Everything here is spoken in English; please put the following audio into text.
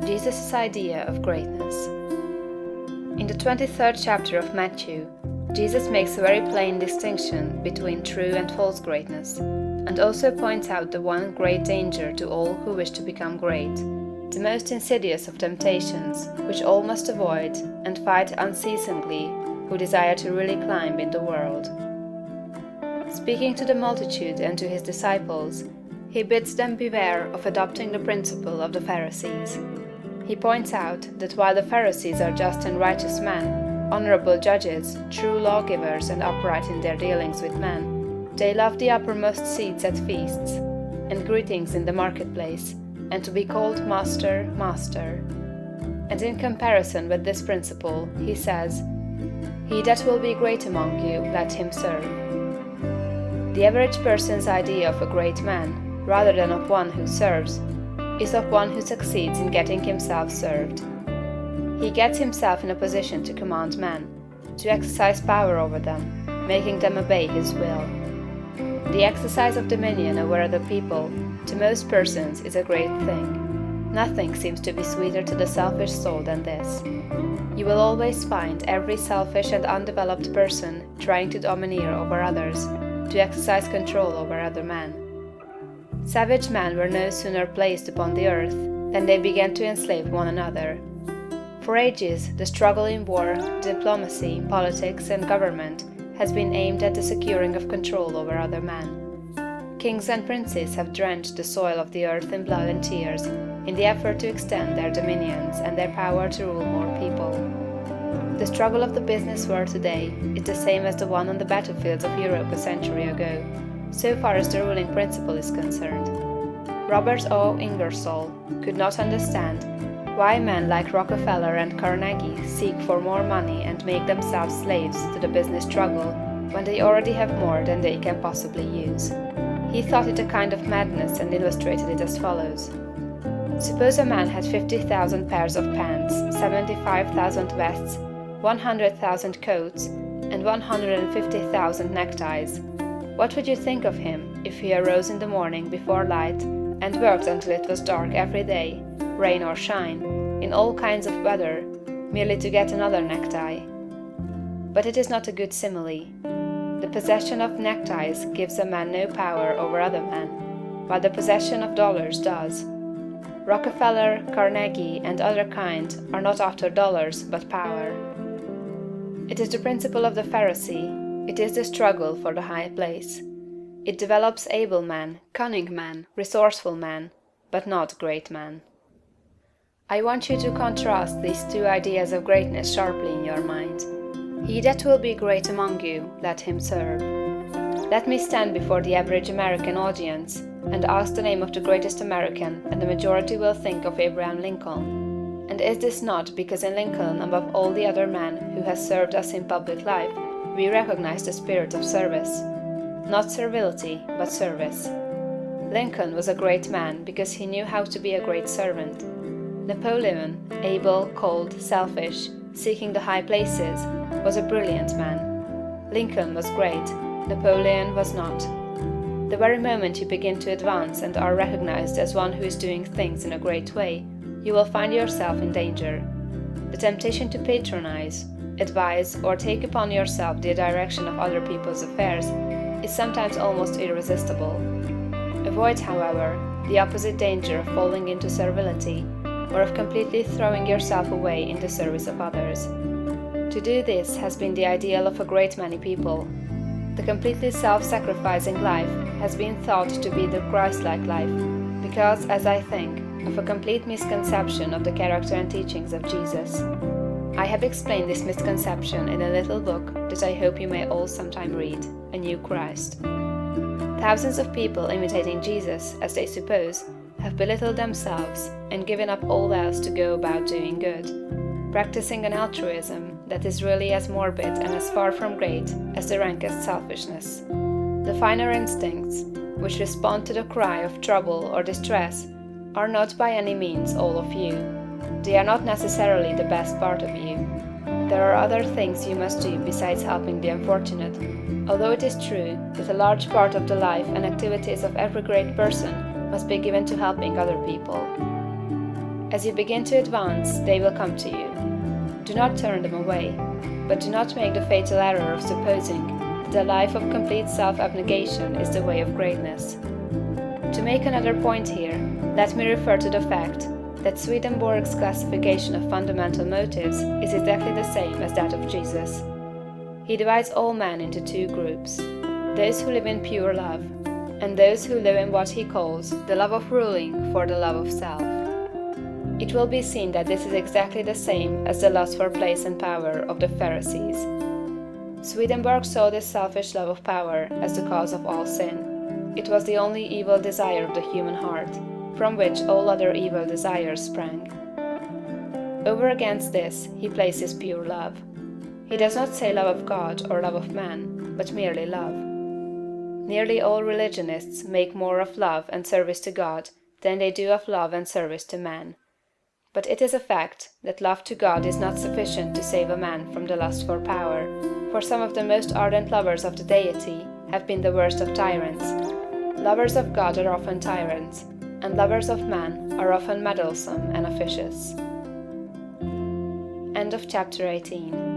Jesus' idea of greatness. In the 23rd chapter of Matthew, Jesus makes a very plain distinction between true and false greatness, and also points out the one great danger to all who wish to become great, the most insidious of temptations, which all must avoid and fight unceasingly who desire to really climb in the world. Speaking to the multitude and to his disciples, he bids them beware of adopting the principle of the Pharisees. He points out that while the Pharisees are just and righteous men, honorable judges, true lawgivers, and upright in their dealings with men, they love the uppermost seats at feasts, and greetings in the marketplace, and to be called Master, Master. And in comparison with this principle, he says, "He that will be great among you, let him serve." The average person's idea of a great man, rather than of one who serves, is of one who succeeds in getting himself served. He gets himself in a position to command men, to exercise power over them, making them obey his will. The exercise of dominion over other people, to most persons, is a great thing. Nothing seems to be sweeter to the selfish soul than this. You will always find every selfish and undeveloped person trying to domineer over others, to exercise control over other men. Savage men were no sooner placed upon the earth than they began to enslave one another. For ages, the struggle in war, diplomacy, politics, and government has been aimed at the securing of control over other men. Kings and princes have drenched the soil of the earth in blood and tears in the effort to extend their dominions and their power to rule more people. The struggle of the business world today is the same as the one on the battlefields of Europe a century ago, so far as the ruling principle is concerned. Robert O. Ingersoll could not understand why men like Rockefeller and Carnegie seek for more money and make themselves slaves to the business struggle when they already have more than they can possibly use. He thought it a kind of madness and illustrated it as follows. Suppose a man had 50,000 pairs of pants, 75,000 vests, 100,000 coats, and 150,000 neckties. What would you think of him if he arose in the morning before light and worked until it was dark every day, rain or shine, in all kinds of weather, merely to get another necktie? But it is not a good simile. The possession of neckties gives a man no power over other men, while the possession of dollars does. Rockefeller, Carnegie, and other kind are not after dollars, but power. It is the principle of the Pharisee. It is the struggle for the high place. It develops able men, cunning men, resourceful men, but not great men. I want you to contrast these two ideas of greatness sharply in your mind. He that will be great among you, let him serve. Let me stand before the average American audience and ask the name of the greatest American, and the majority will think of Abraham Lincoln. And is this not because in Lincoln, above all the other men who has served us in public life, we recognize the spirit of service? Not servility, but service. Lincoln was a great man because he knew how to be a great servant. Napoleon, able, cold, selfish, seeking the high places, was a brilliant man. Lincoln was great, Napoleon was not. The very moment you begin to advance and are recognized as one who is doing things in a great way, you will find yourself in danger. The temptation to patronize, advise, or take upon yourself the direction of other people's affairs is sometimes almost irresistible. Avoid, however, the opposite danger of falling into servility, or of completely throwing yourself away in the service of others. To do this has been the ideal of a great many people. The completely self-sacrificing life has been thought to be the Christ-like life, because, as I think, of a complete misconception of the character and teachings of Jesus. I have explained this misconception in a little book that I hope you may all sometime read, A New Christ. Thousands of people imitating Jesus, as they suppose, have belittled themselves and given up all else to go about doing good, practicing an altruism that is really as morbid and as far from great as the rankest selfishness. The finer instincts, which respond to the cry of trouble or distress, are not by any means all of you. They are not necessarily the best part of you. There are other things you must do besides helping the unfortunate, although it is true that a large part of the life and activities of every great person must be given to helping other people. As you begin to advance, they will come to you. Do not turn them away, but do not make the fatal error of supposing that a life of complete self-abnegation is the way of greatness. To make another point here, let me refer to the fact that Swedenborg's classification of fundamental motives is exactly the same as that of Jesus. He divides all men into two groups: those who live in pure love, and those who live in what he calls the love of ruling for the love of self. It will be seen that this is exactly the same as the lust for place and power of the Pharisees. Swedenborg saw this selfish love of power as the cause of all sin. It was the only evil desire of the human heart, from which all other evil desires sprang. Over against this he places pure love. He does not say love of God or love of man, but merely love. Nearly all religionists make more of love and service to God than they do of love and service to man. But it is a fact that love to God is not sufficient to save a man from the lust for power, for some of the most ardent lovers of the deity have been the worst of tyrants. Lovers of God are often tyrants, and lovers of man are often meddlesome and officious. End of chapter 18.